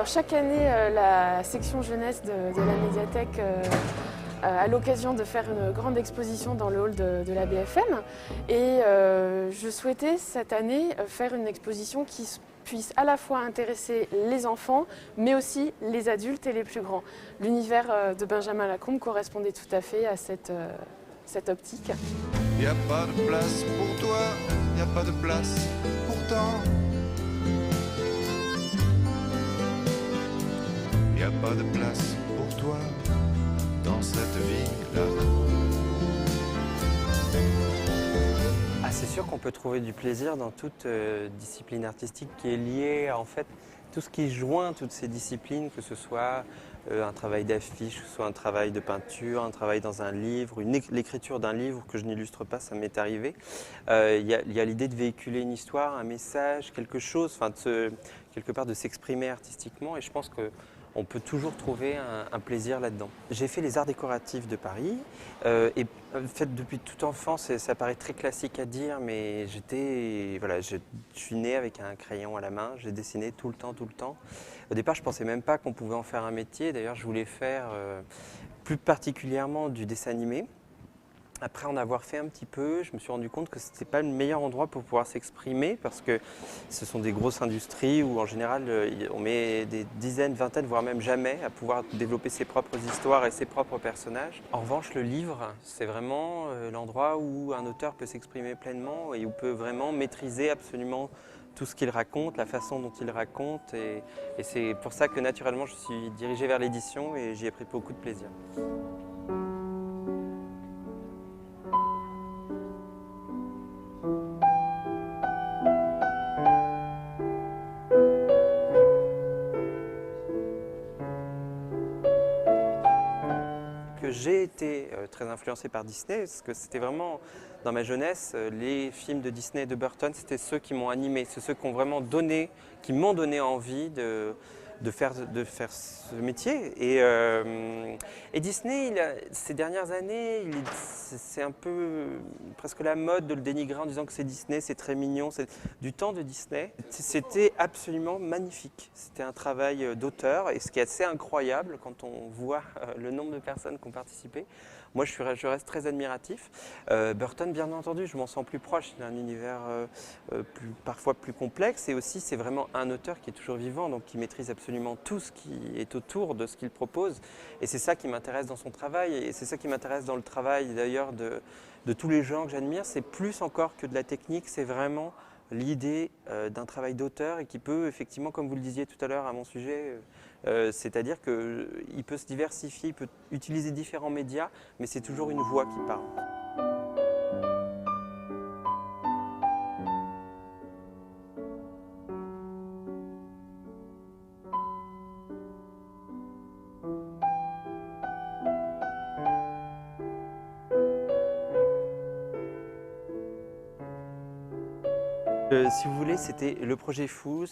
Alors, chaque année, la section jeunesse de la médiathèque a l'occasion de faire une grande exposition dans le hall de la BFM. Et je souhaitais cette année faire une exposition qui puisse à la fois intéresser les enfants, mais aussi les adultes et les plus grands. L'univers de Benjamin Lacombe correspondait tout à fait à cette optique. Y a pas de place pour toi, y a pas de place pourtant. Y a pas de place pour toi dans cette vie-là. Ah, c'est sûr qu'on peut trouver du plaisir dans toute discipline artistique qui est liée à en fait tout ce qui joint toutes ces disciplines, que ce soit un travail d'affiche, que ce soit un travail de peinture, un travail dans un livre, l'écriture d'un livre que je n'illustre pas, ça m'est arrivé. Il y a l'idée de véhiculer une histoire, un message, quelque chose, enfin quelque part de s'exprimer artistiquement, et je pense que on peut toujours trouver un plaisir là-dedans. J'ai fait les arts décoratifs de Paris et en fait, depuis toute enfance, ça paraît très classique à dire, mais je suis né avec un crayon à la main, j'ai dessiné tout le temps. Au départ, je ne pensais même pas qu'on pouvait en faire un métier. D'ailleurs, je voulais faire plus particulièrement du dessin animé. Après en avoir fait un petit peu, je me suis rendu compte que ce n'était pas le meilleur endroit pour pouvoir s'exprimer parce que ce sont des grosses industries où en général on met des dizaines, vingtaines, voire même jamais à pouvoir développer ses propres histoires et ses propres personnages. En revanche, le livre, c'est vraiment l'endroit où un auteur peut s'exprimer pleinement et où peut vraiment maîtriser absolument tout ce qu'il raconte, la façon dont il raconte. Et c'est pour ça que naturellement je suis dirigé vers l'édition et j'y ai pris beaucoup de plaisir. J'ai été très influencé par Disney, parce que c'était vraiment, dans ma jeunesse, les films de Disney et de Burton, c'était ceux qui m'ont animé, c'est ceux qui m'ont vraiment donné, qui m'ont donné envie de faire ce métier. Et Disney, ces dernières années, c'est un peu presque la mode de le dénigrer en disant que c'est Disney, c'est très mignon. Du temps de Disney, c'était absolument magnifique. C'était un travail d'auteur, et ce qui est assez incroyable quand on voit le nombre de personnes qui ont participé. Moi, je reste très admiratif. Burton, bien entendu, je m'en sens plus proche. Il a un univers parfois plus complexe, et aussi, c'est vraiment un auteur qui est toujours vivant, donc qui maîtrise absolument tout ce qui est autour de ce qu'il propose. Et c'est ça qui m'intéresse dans son travail, et c'est ça qui m'intéresse dans le travail d'ailleurs de tous les gens que j'admire. C'est plus encore que de la technique, c'est vraiment l'idée d'un travail d'auteur, et qui peut effectivement, comme vous le disiez tout à l'heure à mon sujet, c'est-à-dire qu'il peut se diversifier, il peut utiliser différents médias, mais c'est toujours une voix qui parle. Si vous voulez, c'était le projet fou.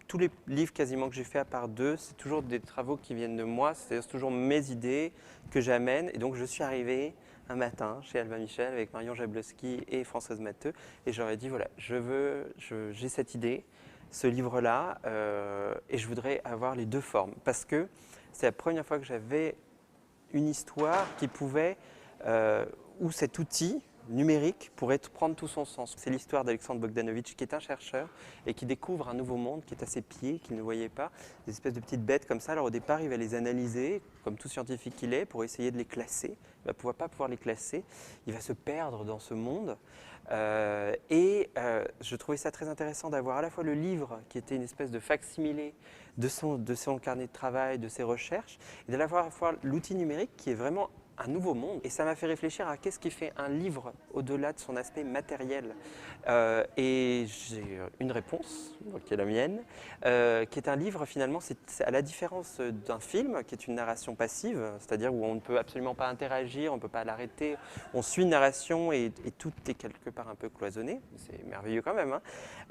Tous les livres quasiment que j'ai fait à part deux, c'est toujours des travaux qui viennent de moi, c'est-à-dire toujours mes idées que j'amène. Et donc je suis arrivé un matin chez Albin Michel avec Marion Jablowski et Françoise Matteux, et j'aurais dit voilà, j'ai cette idée, ce livre-là, et je voudrais avoir les deux formes, parce que c'est la première fois que j'avais une histoire qui pouvait, où cet outil numérique pourrait prendre tout son sens. C'est l'histoire d'Alexandre Bogdanovich, qui est un chercheur et qui découvre un nouveau monde qui est à ses pieds, qu'il ne voyait pas, des espèces de petites bêtes comme ça. Alors au départ, il va les analyser, comme tout scientifique qu'il est, pour essayer de les classer. Il ne va pas pouvoir les classer, il va se perdre dans ce monde. Je trouvais ça très intéressant d'avoir à la fois le livre, qui était une espèce de fac-similé de son carnet de travail, de ses recherches, et d'avoir à la fois l'outil numérique qui est vraiment un nouveau monde. Et ça m'a fait réfléchir à qu'est-ce qui fait un livre au-delà de son aspect matériel. Et j'ai une réponse, qui est la mienne, qui est un livre finalement, c'est à la différence d'un film, qui est une narration passive, c'est-à-dire où on ne peut absolument pas interagir, on ne peut pas l'arrêter, on suit une narration et tout est quelque part un peu cloisonné, c'est merveilleux quand même, hein.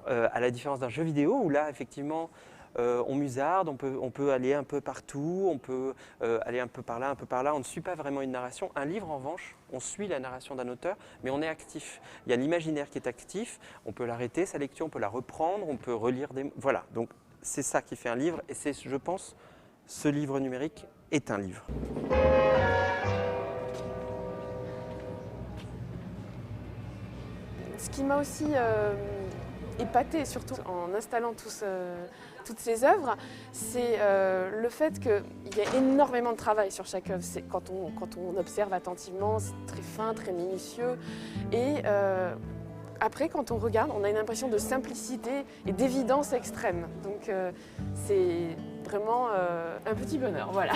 À la différence d'un jeu vidéo où là, effectivement, on musarde, on peut aller un peu partout, on peut aller un peu par là, on ne suit pas vraiment une narration. Un livre, en revanche, on suit la narration d'un auteur, mais on est actif. Il y a l'imaginaire qui est actif, on peut l'arrêter, sa lecture, on peut la reprendre, on peut relire des... Voilà, donc c'est ça qui fait un livre et c'est, je pense, ce livre numérique est un livre. Ce qui m'a aussi épaté, surtout en installant toutes ces œuvres, c'est le fait qu'il y a énormément de travail sur chaque œuvre. Quand on observe attentivement, c'est très fin, très minutieux. Et après, quand on regarde, on a une impression de simplicité et d'évidence extrême. Donc c'est vraiment un petit bonheur, voilà.